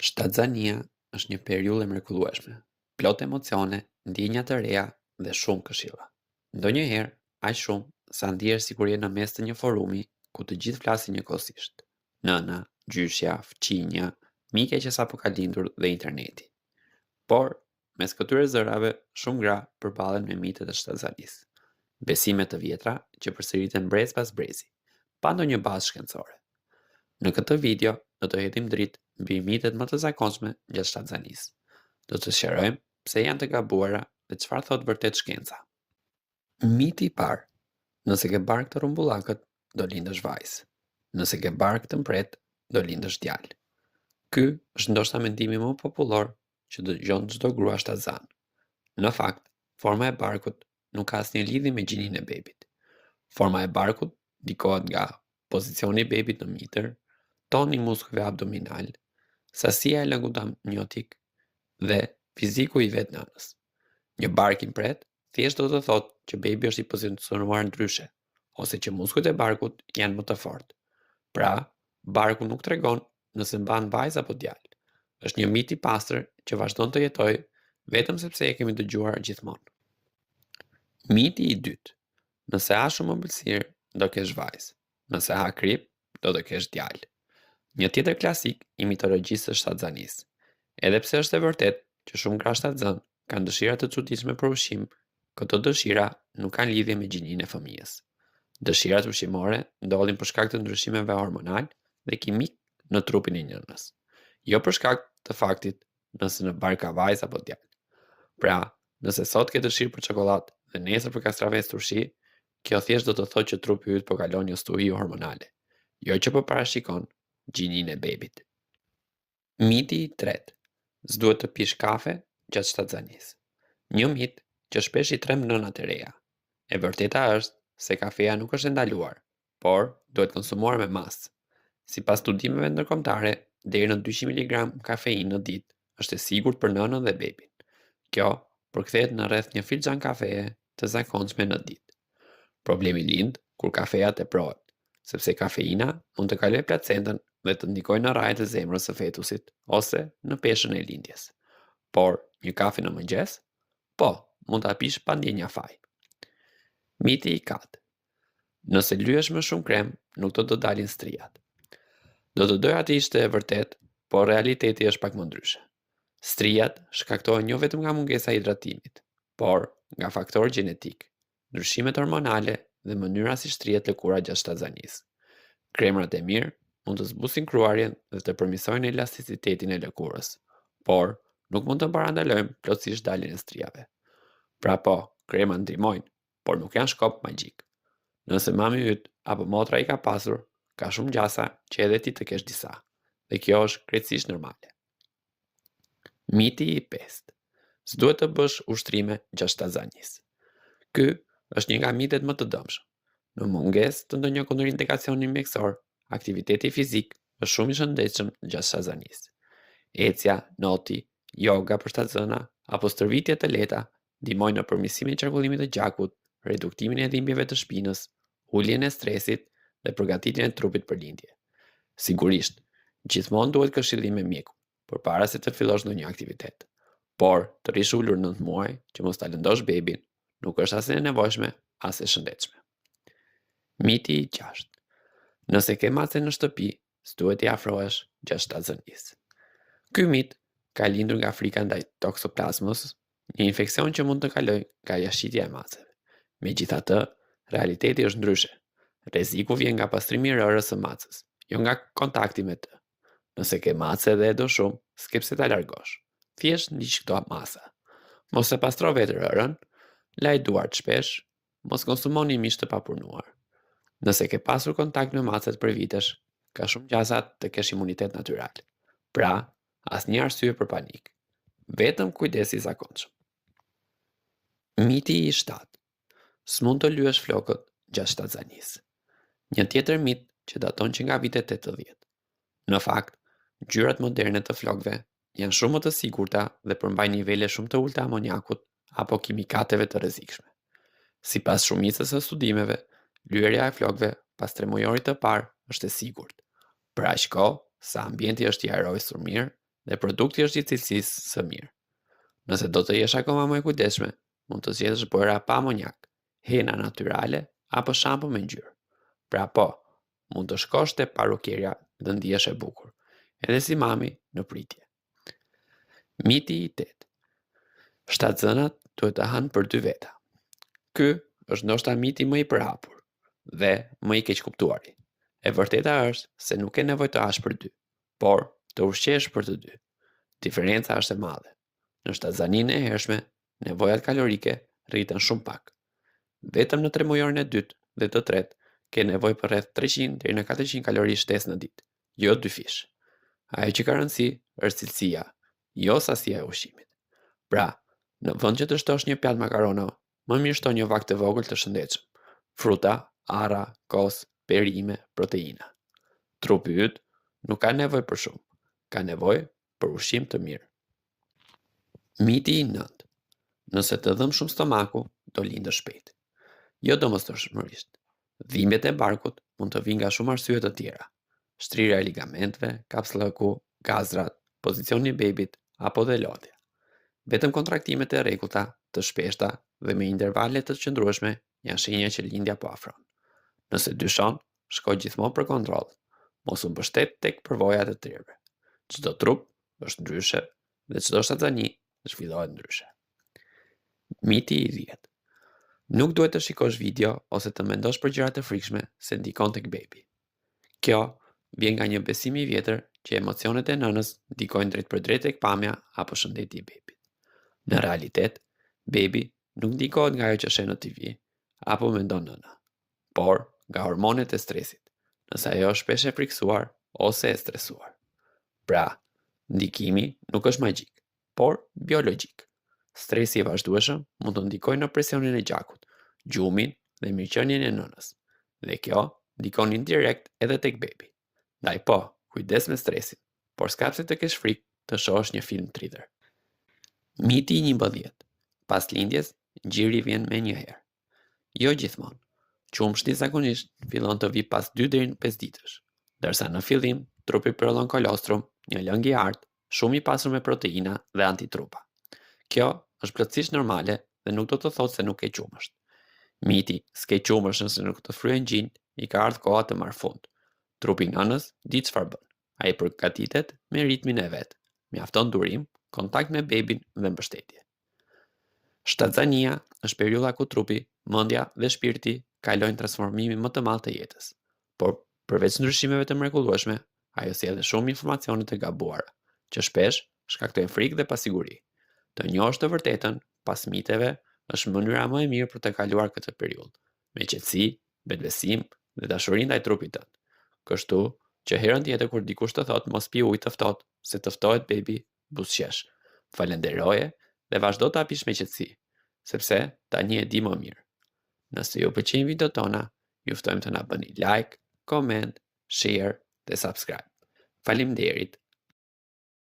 Shtatzania është një periudhë e mrekullueshme, plot emocione, ndjenja të reja dhe shumë këshilla. Ndonjëherë, aq shumë sa ndihesh sikur je në mes të një forumi ku të gjithë flasin njëkohësisht. Nëna, gjyshja, fëmijëja, mike që sapo ka lindur dhe interneti. Por, mes këtyre zërave, shumë gra përballen me mitet e shtatzanisë. Besime të vjetra që përsëriten brez pas brezi, pa ndonjë bazë shkencore. Në këtë video, do të hetim dritë mbi mitet më të zakonshme gjatë shtatzanisë. Do të sqarojmë pse janë të gabuara dhe çfarë thot vërtet shkenca. Miti i parë: nëse ke bark të rrumbullakët, do lindësh vajzë. Nëse ke bark të mpret, do lindësh djalë. Ky është ndoshta mendimi më popullor që dëgjon çdo grua shtatzan. Në fakt, forma e barkut nuk ka asnjë lidhje me gjininë e bebit. Forma e barkut ndikohet nga pozicioni i bebit në mitër, toni i muskujve abdominal, sasia e lëngut amniotik dhe fiziku i vet nënës. Një bark i mpret thjesht do të thotë që bebi është i pozicionuar ndryshe, ose që muskujt e barkut janë më të fortë. Pra, barku nuk tregon nëse mban vajzë apo djalë. Është një mit i pastër që vazhdon të jetojë vetëm sepse e kemi dëgjuar gjithmonë. Miti i dytë: nëse ha shumë ëmbëlsirë, do kesh vajzë. Nëse ha krip, do të kesh djalë. Një tjetër klasik i mitologjisë së shtatzanisë. Edhe pse është e vërtet që shumë gra shtatzan kanë dëshira të çuditshme për ushqim, këto dëshira nuk kanë lidhje me gjininë e fëmijës. Dëshirat ushqimore ndodhin për shkak të ndryshimeve hormonal dhe kimik në trupin e nënës, jo për shkak të faktit nëse në bark ka vajzë apo djalë. Pra, nëse sot ke dëshirë për çokoladë dhe nesër për kastravec turshi, kjo thjesht do të thotë që trupi yt po kalon një stuhi hormonale, jo që po parashikon gjininë e bebit. Miti i tretë: s'duhet të pish kafe gjatë shtatzanisë. Një mit që shpesh i trem nënat e reja. E vërteta është se kafeja nuk është e ndaluar, por duhet konsumuar me masë. Sipas studimeve ndërkombëtare, deri në 200 mg kafeinë në ditë është e sigurt për nënën dhe bebin. Kjo përkthehet në rreth një filxhan kafeje të zakonshme në ditë. Problemi lind kur kafeja teprohet, sepse kafeina mund të kalojë placentën dhe të ndikojë në rrjetet e zemrës së fetusit ose në peshën e lindjes. Por, një kafe në mëngjes? Po, mund ta pish pa ndjenjë afaj. Miti i katë: nëse lyesh më shumë krem, nuk do të dalin strijat. Do të doja të ishte e vërtet, por realiteti është pak më ndryshe. Strijat shkaktohen jo vetëm nga mungesa e hidratimit, por nga faktorë gjenetik, ndryshimet hormonale dhe mënyra si shtrihet lëkura gjatë shtatzanisë. Kremrat e mirë mund të zbusin kruarjen dhe të përmirësojnë elasticitetin e lëkurës, por nuk mund të parandalojmë plotësisht daljen e strijave. Pra po, kremat ndihmojnë, por nuk janë shkop magjik. Nëse mami yt apo motra i ka pasur, ka shumë gjasa që edhe ti të kesh disa, dhe kjo është krejtësisht normale. Miti i pestë: s'duhet të bësh ushtrime gjatë shtatzanisë. Ky është një nga mitet më të dëmshëm. Në mungesë të ndonjë kontraindikacioni mjekësor, aktiviteti fizik është shumë i shëndetshëm gjatë shtatzanisë. Ecja, noti, yoga për shtatzëna apo stërvitje të lehta ndihmojnë në përmirësimin e qarkullimit të gjakut, reduktimin e dhimbjeve të shpinës, uljen e stresit dhe përgatitjen e trupit për lindje. Sigurisht, gjithmonë duhet këshillim me mjekun përpara se të fillosh ndonjë aktivitet. Por, të rish ulur 9 muaj që mos ta lëndosh bebin, nuk është as e nevojshme as e shëndetshme. Miti i gjashtë: nëse ke mace në shtëpi, s'duhet i afrohesh gjatë shtatzanisë. Ky mit ka lindur nga frika ndaj toksoplasmos, një infekcion që mund të kalojë nga jashitja e maceve. Megjithatë, realiteti është ndryshe. Rreziku vjen nga pastrimi i rërës së macës, jo nga kontakti me të. Nëse ke mace dhe e do shumë, s'ke pse ta largosh. Thjesht ndiq këto masa. Mos e pastro vetë rërën, laj duart shpesh, mos konsumoni mish të papunuar. Nëse ke pasur kontakt me macet për vitesh, ka shumë gjasa të kesh imunitet natyral. Pra, asnjë arsye për panik. Vetëm kujdes i zakonshëm. Miti i shtatë: s'mund të lyesh flokët gjatë shtatzanisë. Një tjetër mit që daton që nga vitet 80. Në fakt, ngjyrat moderne të flokëve janë shumë më të sigurta dhe përmbajnë nivele shumë të ulta amoniakut apo kimikateve të rrezikshme. Sipas shumicës së studimeve, lyerja e flokëve pas 3 mujorit të parë është e sigurt, për aq kohë sa ambienti është i ajrosur mirë dhe produkti është i cilësisë së mirë. Nëse do të jesh akoma më e kujdesshme, mund të zgjedhësh bojra pa amonjak, hena natyrale apo shampo me ngjyrë. Pra po, mund të shkosh te parukierja dhe ndihesh e bukur, edhe si mami në pritje. Miti i 8. Shtatzënat duhet të hanë për 2 veta. Ky është ndoshta miti më i përhapur dhe më i keq kuptuari. E vërteta është se nuk ke nevojë të hash për 2, por të ushqesh për të 2. Diferenca është e madhe. Në shtatzaninë e hershme, nevojat kalorike rriten shumë pak. Vetëm në 3 mujorin e dytë dhe të tretë ke nevojë për rreth 300 deri në 400 kalori shtesë në ditë, jo 2 fish. Ajo që ka rëndësi është cilësia, jo sasia e ushqimit. Pra, në vend që të shtosh një pjatë makarono, më mirë shto një vak të vogël të shëndetshëm. Fruta, arra, kos, perime, proteina. Trupi yt nuk ka nevojë për shumë, ka nevojë për ushqim të mirë. Miti i 9. Nëse të dhëm shumë stomaku, do lindësh shpejt. Jo domosdoshmërisht. Dhimbjet e barkut mund të vinë nga shumë arsye të tjera. Shtrirja e ligamenteve, kapslëku, gazrat, pozicioni i bebit apo dhe lodhja. Vetëm kontraktimet e rregullta, të shpeshta dhe me intervale të qëndrueshme janë shenja që lindja po afron. Nëse dyshon, shko gjithmonë për kontroll. Mos u mbështet tek përvojat e tjerëve. Çdo trup është ndryshe dhe çdo shtatzani zhvillohet ndryshe. Miti i 10. Nuk duhet të shikosh video ose të mendosh për gjëra të frikshme se ndikon tek bebi. Kjo vjen nga një besim i vjetër që emocionet e nënës ndikojnë drejt për drejt tek pamja apo shëndeti i bebit. Në realitet, bebi nuk ndikohet nga ajo që sheh në TV apo mendon nëna, por nga hormonet e stresit, nëse ajo është shpesh e friksuar ose e stresuar. Pra, ndikimi nuk është magjik, por biologjik. Stresi i vazhdueshëm mund të ndikojë në presionin e gjakut, gjumin dhe mirëqenien e nënës. Dhe kjo ndikon indirekt edhe tek bebi. Ndaj po, kujdes me stresin, por s'ka pse të kesh frikë të shohësh një film thriller. Miti i 11. Pas lindjes, ngjiri vjen me një herë. Jo gjithmonë. Qumshti zakonisht fillon të vi pas 2 deri në 5 ditësh, ndërsa në fillim trupi përdor kolostrum, një lëng i artë, shumë i pasur me proteina dhe antitrupa. Kjo është plotësisht normale dhe nuk do të thotë se nuk ke qumësht. Miti s'ke qumësht nëse nuk të fryen gjinjt, i ka ardhur koha të marrë fund. Trupi i nënës di çfarë bën. Ai përgatitet me ritmin e vet. Mjafton durim, kontakt me bebin dhe mbështetje. Shtatzania është periudha ku trupi, mendja dhe shpirti kalojnë transformimin më të madh të jetës. Por përveç ndryshimeve të mrekullueshme, ajo sjell shumë informacione të gabuara, që shpesh shkaktojnë frikë dhe pasiguri. Të njohësh të vërtetën pas miteve është mënyra më e mirë për të kaluar këtë periudhë, me qetësi, vetbesim dhe dashuri ndaj trupit tënd. Kështu që herën tjetër kur dikush të thotë mos pi ujë të ftohtë, se të ftohet bebi, buzëqesh. Falenderoje dhe vazhdo ta pish me qetësi, sepse tani e di më mirë. Nëse ju pëlqejnë videot tona, ju ftojmë të na bëni like, comment, share dhe subscribe. Faleminderit.